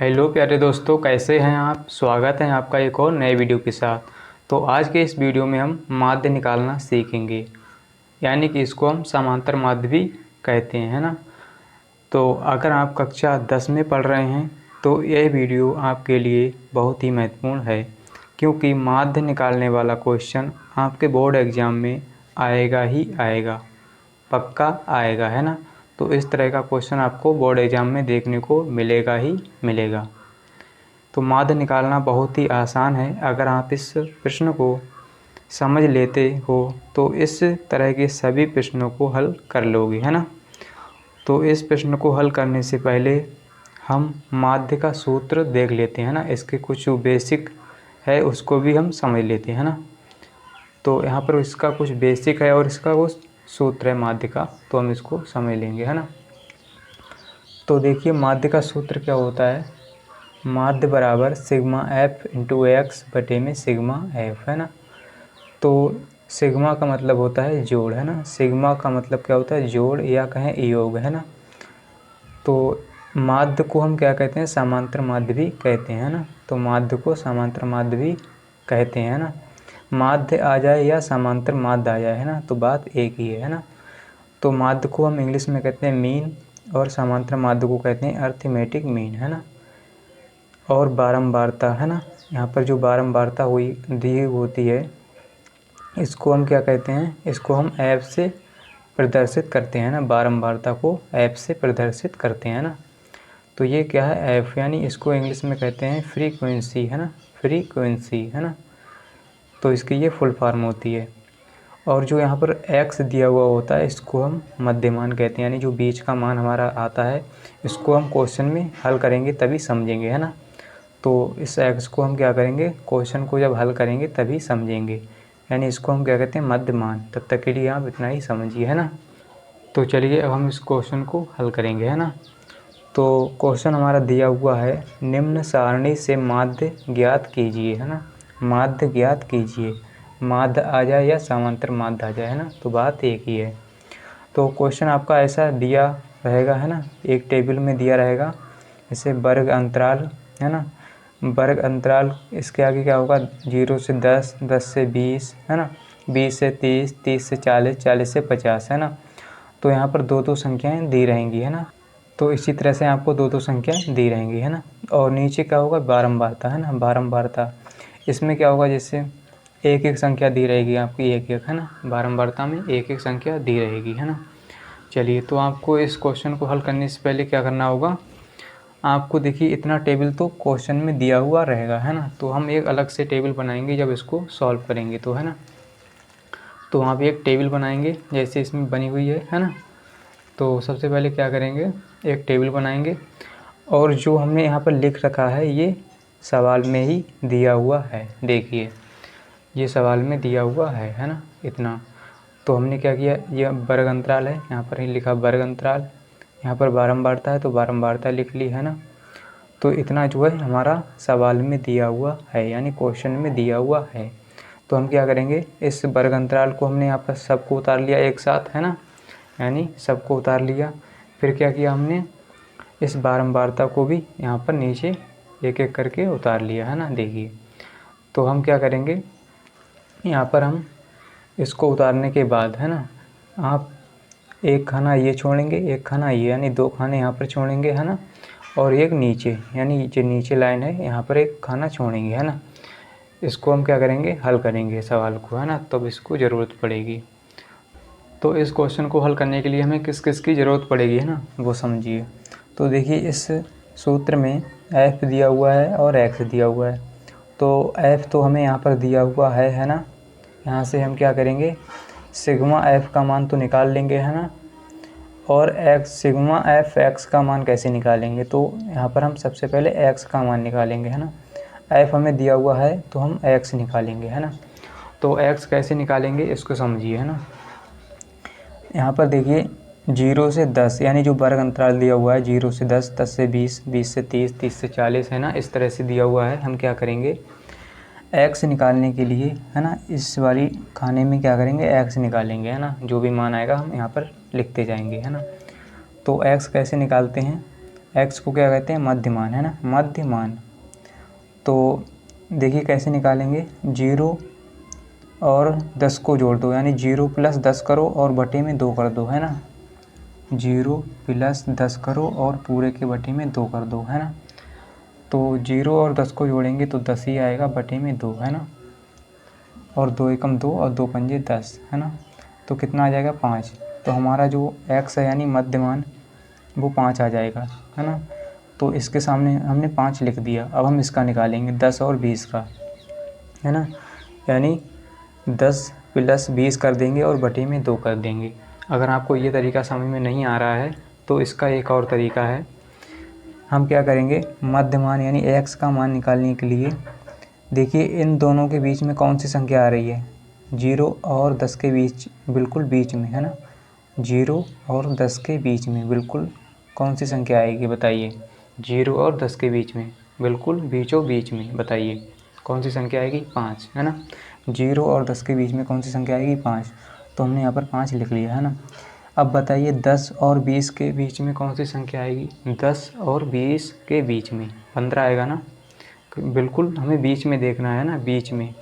Hello प्यारे दोस्तों, कैसे हैं आप। स्वागत है आपका एक और नए वीडियो के साथ। तो आज के इस वीडियो में हम माध्य निकालना सीखेंगे, यानी कि इसको हम समांतर माध्य भी कहते हैं, है ना। तो अगर आप कक्षा 10 में पढ़ रहे हैं तो यह वीडियो आपके लिए बहुत ही महत्वपूर्ण है, क्योंकि माध्य निकालने वाला क्वेश्चन आपके बोर्ड एग्ज़ाम में आएगा ही आएगा, पक्का आएगा, है ना। तो इस तरह का क्वेश्चन आपको बोर्ड एग्ज़ाम में देखने को मिलेगा ही मिलेगा। तो माध्य निकालना बहुत ही आसान है। अगर आप इस प्रश्न को समझ लेते हो तो इस तरह के सभी प्रश्नों को हल कर लोगे, है ना। तो इस प्रश्न को हल करने से पहले हम माध्य का सूत्र देख लेते हैं ना, इसके कुछ जो बेसिक है उसको भी हम समझ लेते हैं ना। तो यहाँ पर इसका कुछ बेसिक है और इसका कुछ सूत्र है माध्य का, तो हम इसको समझ लेंगे, है ना। तो देखिए माध्य का सूत्र क्या होता है। माध्य बराबर सिग्मा एफ इंटू एक्स बटे में सिग्मा एफ, है ना। तो सिग्मा का मतलब होता है जोड़, है ना। सिग्मा का मतलब क्या होता है, जोड़ या कहें योग, है ना। तो माध्य को हम क्या कहते हैं, समांतर माध्य भी कहते हैं ना। तो माध्य को समांतर माध्य भी कहते हैं ना। माध्य आ जाए या समांतर माध्य आ जाए, है ना, तो बात एक ही है ना। तो माध्य को हम इंग्लिश में कहते हैं मीन और समांतर माध्य को कहते हैं अर्थमेटिक मीन, है ना। और बारंबारता, है ना, यहाँ पर जो बारंबारता हुई दी होती है इसको हम क्या कहते हैं, इसको हम ऐप से प्रदर्शित करते हैं ना। बारंबारता को ऐप से प्रदर्शित करते हैं ना। तो ये क्या है, ऐप, यानी इसको इंग्लिश में कहते हैं फ्रीक्वेंसी, है ना, फ्रीक्वेंसी, है ना। तो इसकी ये फुल फॉर्म होती है। और जो यहाँ पर एक्स दिया हुआ होता है इसको हम मध्यमान कहते हैं, यानी जो बीच का मान हमारा आता है इसको हम क्वेश्चन में हल करेंगे तभी समझेंगे, है ना। तो इस एक्स को हम क्या करेंगे, क्वेश्चन को जब हल करेंगे तभी समझेंगे, यानी इसको हम क्या कहते हैं, मध्यमान। तब तक के लिए आप इतना ही समझिए, है ना। तो चलिए अब हम इस क्वेश्चन को हल करेंगे, है ना। तो क्वेश्चन हमारा दिया हुआ है, निम्न सारणी से माध्य ज्ञात कीजिए, है ना। माध्य ज्ञात कीजिए, माध्य आ जाए या समांतर माध्य आ जाए, है ना, तो बात एक ही है। तो क्वेश्चन आपका ऐसा दिया रहेगा, है ना, एक टेबल में दिया रहेगा, जैसे वर्ग अंतराल, है ना। वर्ग अंतराल इसके आगे क्या होगा, 0 से 10, 10 से 20, है ना, 20 से 30, 30 से 40, 40 से 50, है ना। तो यहाँ पर दो दो संख्याएं दी रहेंगी, है ना। तो इसी तरह से आपको दो दो संख्याएं दी रहेंगी, है ना। और नीचे क्या होगा, बारंबारता, है ना, बारंबारता। इसमें क्या होगा, जैसे एक एक संख्या दी रहेगी आपकी, एक एक, है ना, बारंबारता में एक एक संख्या दी रहेगी, है ना। चलिए, तो आपको इस क्वेश्चन को हल करने से पहले क्या करना होगा, आपको देखिए इतना टेबल तो क्वेश्चन में दिया हुआ रहेगा, है ना। तो हम एक अलग से टेबल बनाएंगे जब इसको सॉल्व करेंगे तो, है ना। तो वहाँ पे एक टेबल बनाएंगे जैसे इसमें बनी हुई है ना। तो सबसे पहले क्या करेंगे, एक टेबल बनाएंगे और जो हमने यहाँ पर लिख रखा है ये सवाल में ही दिया हुआ है। देखिए ये सवाल में दिया हुआ है ना, इतना। तो हमने क्या किया, ये वर्ग अंतराल है, यहाँ पर ही लिखा वर्ग अंतराल, यहाँ पर बारंबारता है तो बारंबारता लिख ली, है ना। तो इतना जो है हमारा सवाल में दिया हुआ है, यानी क्वेश्चन में दिया हुआ है। तो हम क्या करेंगे, इस वर्ग अंतराल को हमने यहाँ पर सबको उतार लिया एक साथ, है ना, यानी सबको उतार लिया। फिर क्या किया हमने, इस बारंबारता को भी यहाँ पर नीचे एक एक करके उतार लिया, है ना। देखिए तो हम क्या करेंगे, यहाँ पर हम इसको उतारने के बाद, है ना, आप एक खाना ये छोड़ेंगे, एक खाना ये, यानी दो खाने यहाँ पर छोड़ेंगे, है ना। और एक नीचे, यानी जो नीचे लाइन है यहाँ पर एक खाना छोड़ेंगे, है ना। इसको हम क्या करेंगे, हल करेंगे सवाल को, है ना, तब इसको ज़रूरत पड़ेगी। तो इस क्वेश्चन को हल करने के लिए हमें किस किस की ज़रूरत पड़ेगी, है ना, वो समझिए। तो देखिए इस सूत्र में एफ दिया हुआ है और एक्स दिया हुआ है। तो एफ तो हमें यहाँ पर दिया हुआ है ना। यहाँ से हम क्या करेंगे, सिग्मा एफ का मान तो निकाल लेंगे, है ना। और एक्स, सिग्मा एफ एक्स का मान कैसे निकालेंगे, तो यहाँ पर हम सबसे पहले एक्स का मान निकालेंगे, है ना। एफ हमें दिया हुआ है तो हम एक्स निकालेंगे, है ना। तो एक्स कैसे निकालेंगे इसको समझिए, है ना। यहाँ पर देखिए 0 से 10, यानी जो वर्ग अंतराल दिया हुआ है 0 से 10, 10 से 20, 20 से 30, 30 से 40, है ना, इस तरह से दिया हुआ है। हम क्या करेंगे, एक्स निकालने के लिए, है ना, इस वाली खाने में क्या करेंगे, एक्स निकालेंगे, है ना। जो भी मान आएगा हम यहाँ पर लिखते जाएंगे, है ना। तो एक्स कैसे निकालते हैं, x को क्या कहते हैं, मध्यमान, है ना, मध्यमान। तो देखिए कैसे निकालेंगे, 0 और 10 को जोड़ दो, यानी 0 + 10 करो और बटे में 2 कर दो, है ना, 0 + 10 करो और पूरे के बटे में 2 कर दो, है ना। तो 0 और 10 को जोड़ेंगे तो 10 ही आएगा, बटे में 2, है ना, और 2 एकम 2 और 2 पंजे 10, है ना। तो कितना आ जाएगा, 5। तो हमारा जो x है यानी मध्यमान वो 5 आ जाएगा, है ना। तो इसके सामने हमने 5 लिख दिया। अब हम इसका निकालेंगे 10 और 20 का, है ना, यानी 10 + 20 कर देंगे और बटे में 2 कर देंगे। अगर आपको ये तरीका समझ में नहीं आ रहा है तो इसका एक और तरीका है। हम क्या करेंगे, मध्यमान यानी x का मान निकालने के लिए देखिए इन दोनों के बीच में कौन सी संख्या आ रही है, 0 और 10 के बीच, बिल्कुल बीच में, है ना, 0 और 10 के बीच में बिल्कुल कौन सी संख्या आएगी बताइए, 0 और 10 के बीच में बिल्कुल बीचों बीच में, बताइए कौन सी संख्या आएगी, 5, है ना। 0 और 10 के बीच में कौन सी संख्या आएगी, 5। तो हमने यहाँ पर 5 लिख लिया, है ना। अब बताइए 10 और 20 के बीच में कौन सी संख्या आएगी, 10 और 20 के बीच में 15 आएगा ना, बिल्कुल हमें बीच में देखना है ना, बीच में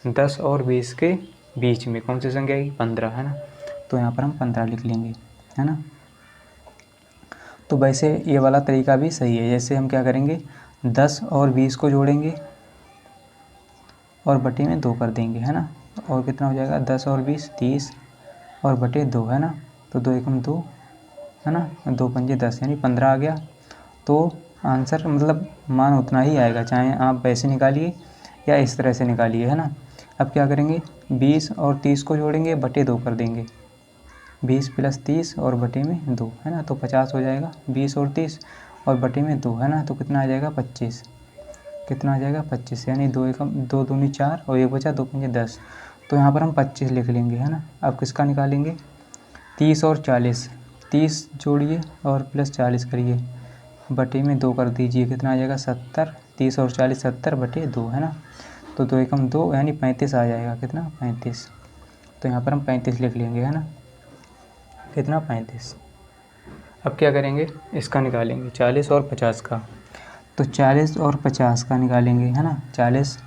10 और 20 के बीच में कौन सी संख्या आएगी, 15, है ना। तो यहाँ पर हम 15 लिख लेंगे, है ना। तो वैसे ये वाला तरीका भी सही है। जैसे हम क्या करेंगे, 10 और 20 को जोड़ेंगे और बटे में 2 कर देंगे, है ना, और कितना हो जाएगा, 10 और 20 30 और बटे 2, है ना। तो 2 एकम 2, है ना, 2 पंजे 10 यानी 15 आ गया। तो आंसर मतलब मान उतना ही आएगा, चाहे आप वैसे निकालिए या इस तरह से निकालिए, है ना। अब क्या करेंगे, 20 और 30 को जोड़ेंगे, बटे 2 कर देंगे, 20 + 30 और बटे में 2, है ना, तो 50 हो जाएगा, 20 और 30 और बटे में 2, है ना। तो कितना आ जाएगा, 25, कितना आ जाएगा, 25, यानी 2 एकम 2 दूनी 4 और 1 बचा, 2 पंजे 10। तो यहाँ पर हम 25 लिख लेंगे, है ना। अब किसका निकालेंगे, 30 और 40, 30 जोड़िए और + 40 करिए, बटे में 2 कर दीजिए, कितना आ जाएगा, 70, 30 और 40 70 बटे 2, है ना। तो 2 एकम 2 यानी 35 आ जाएगा, कितना, 35। तो यहाँ पर हम 35 लिख लेंगे, है ना, कितना, 35। अब क्या करेंगे, इसका निकालेंगे 40 और 50 का। तो 40 और 50 का निकालेंगे, है ना, 40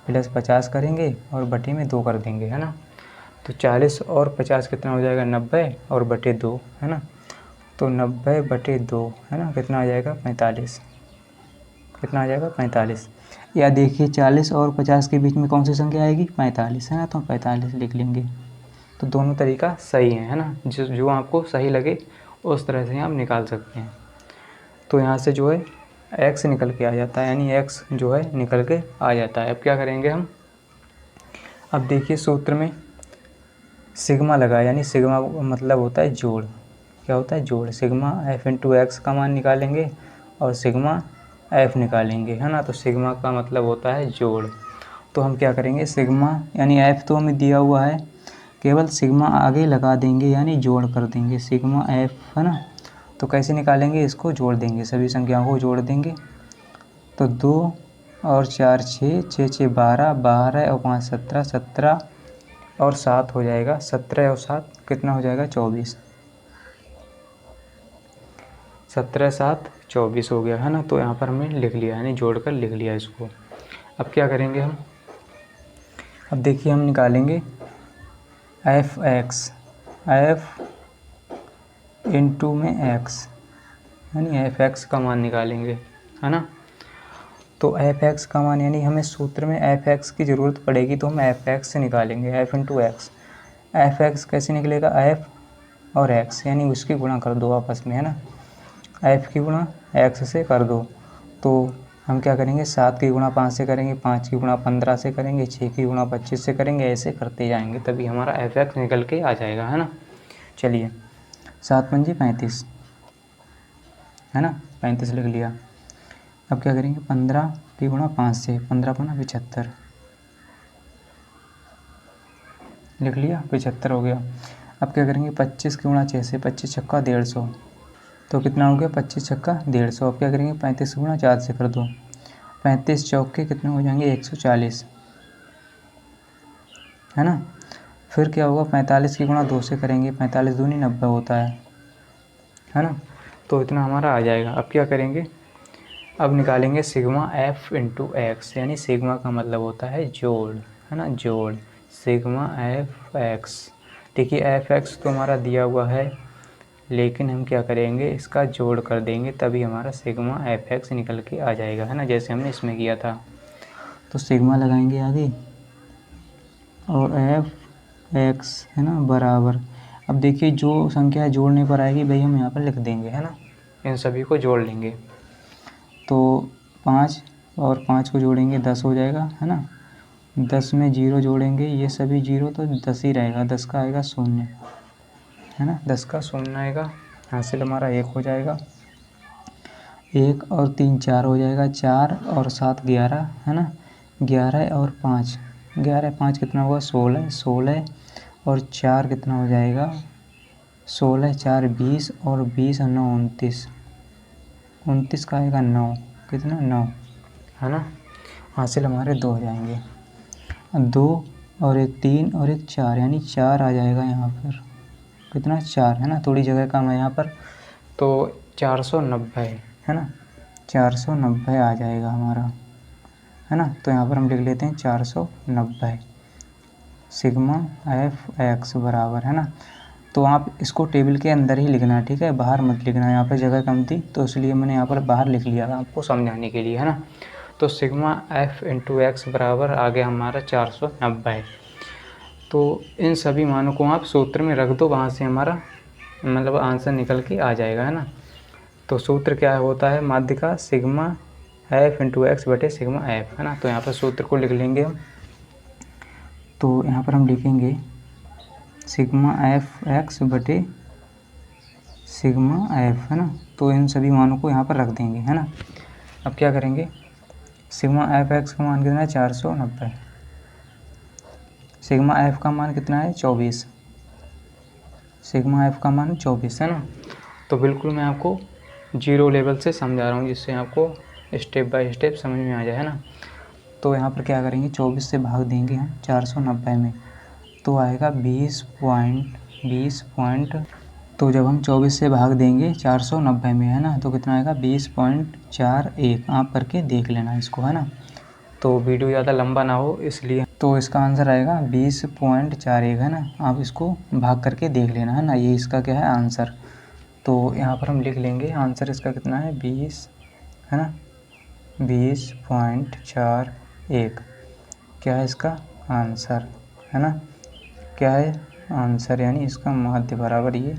+ 50 करेंगे और बटे में 2 कर देंगे, है ना। तो 40 और 50 कितना हो जाएगा, 90 और बटे 2, है ना। तो 90 बटे 2, है ना, कितना आ जाएगा, 45, कितना आ जाएगा, 45। या देखिए 40 और 50 के बीच में कौन सी संख्या आएगी, 45, है ना, तो 45 लिख लेंगे। तो दोनों तरीका सही है ना, जो आपको सही लगे उस तरह से आप निकाल सकते हैं। तो यहाँ से जो है x निकल के आ जाता है, यानी x जो है निकल के आ जाता है। अब क्या करेंगे हम, अब देखिए सूत्र में सिग्मा लगा, यानी सिग्मा मतलब होता है जोड़, क्या होता है, जोड़। सिग्मा f × x का मान निकालेंगे और सिग्मा f निकालेंगे, है ना। तो सिग्मा का मतलब होता है जोड़। तो हम क्या करेंगे, सिग्मा यानी f तो हमें दिया हुआ है, केवल सिग्मा आगे लगा देंगे यानी जोड़ कर देंगे, सिग्मा f, है ना। तो कैसे निकालेंगे, इसको जोड़ देंगे, सभी संख्याओं को जोड़ देंगे। तो 2 और 4 6, 6 6 12, 12 और 5 17, 17 और 7 हो जाएगा, 17 और 7 कितना हो जाएगा, 24, 17 7 24 हो गया, है ना। तो यहाँ पर हमने लिख लिया, यानी जोड़ कर लिख लिया इसको। अब क्या करेंगे हम, अब देखिए हम निकालेंगे f(x), f * में x, यानी f(x) का मान निकालेंगे, है ना। तो f(x) का मान यानी हमें सूत्र में f(x) की ज़रूरत पड़ेगी, तो हम f(x) से निकालेंगे, f × x। f(x) कैसे निकलेगा, f और x यानी उसकी गुणा कर दो आपस में, है ना, f की गुणा x से कर दो। तो हम क्या करेंगे, 7 की गुणा 5 से करेंगे, 5 की गुणा 15 से करेंगे, 6 की गुणा 25 से करेंगे, ऐसे करते जाएंगे, तभी हमारा f(x) निकल के आ जाएगा, है ना। चलिए 7 पंजे 35, है ना, 35 लिख लिया। अब क्या करेंगे, 15 की गुणा 5 से, 15 × 5 = 75 लिख लिया, 75 हो गया। अब क्या करेंगे, 25 की गुणा 6 से, 25 छक्का 150, तो कितना हो गया, 25 छक्का 150। अब क्या करेंगे, 35 की गुणा 4 से कर दो, 35 चौके कितने हो जाएंगे, 140, है ना। फिर क्या होगा, 45 की गुणा 2 से करेंगे, 45 दूनी 90 होता है ना। तो इतना हमारा आ जाएगा। अब क्या करेंगे, अब निकालेंगे सिग्मा एफ इंटू एक्स, यानी सिग्मा का मतलब होता है जोड़, है ना, जोड़ सिग्मा एफ एक्स। देखिए एफ एक्स तो हमारा दिया हुआ है, लेकिन हम क्या करेंगे, इसका जोड़ कर देंगे, तभी हमारा सिग्मा एफ एक्स निकल के आ जाएगा, है ना, जैसे हमने इसमें किया था। तो सिग्मा लगाएंगे आगे और एफ एक्स, है ना, बराबर। अब देखिए जो संख्या जोड़ने पर आएगी भाई हम यहाँ पर लिख देंगे, है ना, इन सभी को जोड़ लेंगे। तो 5 और 5 को जोड़ेंगे 10 हो जाएगा, है ना। 10 में 0 जोड़ेंगे, ये सभी 0 तो 10 ही रहेगा, 10 का आएगा 0, है ना, 10 का 0 आएगा। हासिल हमारा 1 हो जाएगा, 1 और 3 4 हो जाएगा, 4 और 7 11, है ना, 11 और 5, 11 5 कितना हुआ 16, 16 और 4 कितना हो जाएगा 16, 4 20 और 20 और 9 29, 29 का आएगा 9, कितना 9, है ना। हासिल हमारे 2 हो जाएंगे, 2 और 1 3 और 1 4, यानी 4 आ जाएगा यहाँ पर, कितना 4, है ना, थोड़ी जगह कम है यहाँ पर, तो 490, है ना, 490 आ जाएगा हमारा, है ना। तो यहाँ पर हम लिख लेते हैं 490 सिग्मा एफ एक्स बराबर, है ना। तो आप इसको टेबल के अंदर ही लिखना है, ठीक है, बाहर मत लिखना, यहाँ पर जगह कम थी तो इसलिए मैंने यहाँ पर बाहर लिख लिया था आपको समझाने के लिए, है ना। तो सिग्मा एफ इंटू एक्स बराबर आ गया हमारा 490। तो इन सभी मानों को आप सूत्र में रख दो, वहाँ से हमारा मतलब आंसर निकल के आ जाएगा, है ना। तो सूत्र क्या होता है माध्य का, सिग्मा एफ इंटू एक्स बटे सिग्मा एफ, है ना। तो यहाँ पर सूत्र को लिख लेंगे हम। तो यहाँ पर हम लिखेंगे सिग्मा एफ एक्स बटे सिग्मा एफ, है ना। तो इन सभी मानों को यहाँ पर रख देंगे, है ना। अब क्या करेंगे, सिग्मा एफ एक्स का मान कितना है 490, सिग्मा एफ का मान कितना है 24, सिग्मा एफ का मान 24, है ना। तो बिल्कुल मैं आपको 0 लेवल से समझा रहा हूँ, जिससे आपको स्टेप बाय स्टेप समझ में आ जाए, है ना। तो यहाँ पर क्या करेंगे, 24 से भाग देंगे हम 490 में, तो आएगा 20 पॉइंट। तो जब हम 24 से भाग देंगे 490 में, है ना, तो कितना आएगा 20.41। आप करके देख लेना इसको, है ना। तो वीडियो ज़्यादा लंबा ना हो इसलिए, तो इसका आंसर आएगा 20.41, है ना। आप इसको भाग करके देख लेना, है ना, ये इसका क्या है आंसर। तो यहाँ पर हम लिख लेंगे आंसर इसका कितना है 20, है ना, 20.41 क्या है इसका आंसर, है ना, क्या है आंसर, यानी इसका माध्य बराबर ये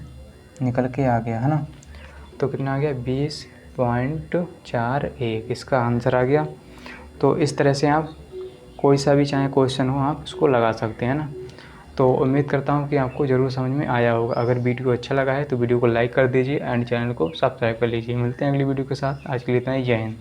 निकल के आ गया, है ना। तो कितना आ गया 20.41 इसका आंसर आ गया। तो इस तरह से आप कोई सा भी चाहे क्वेश्चन हो आप इसको लगा सकते हैं ना। तो उम्मीद करता हूँ कि आपको ज़रूर समझ में आया होगा। अगर वीडियो अच्छा लगा है तो वीडियो को लाइक कर दीजिए एंड चैनल को सब्सक्राइब कर लीजिए। मिलते हैं अगली वीडियो के साथ, आज के लिए इतना ही, जय हिंद।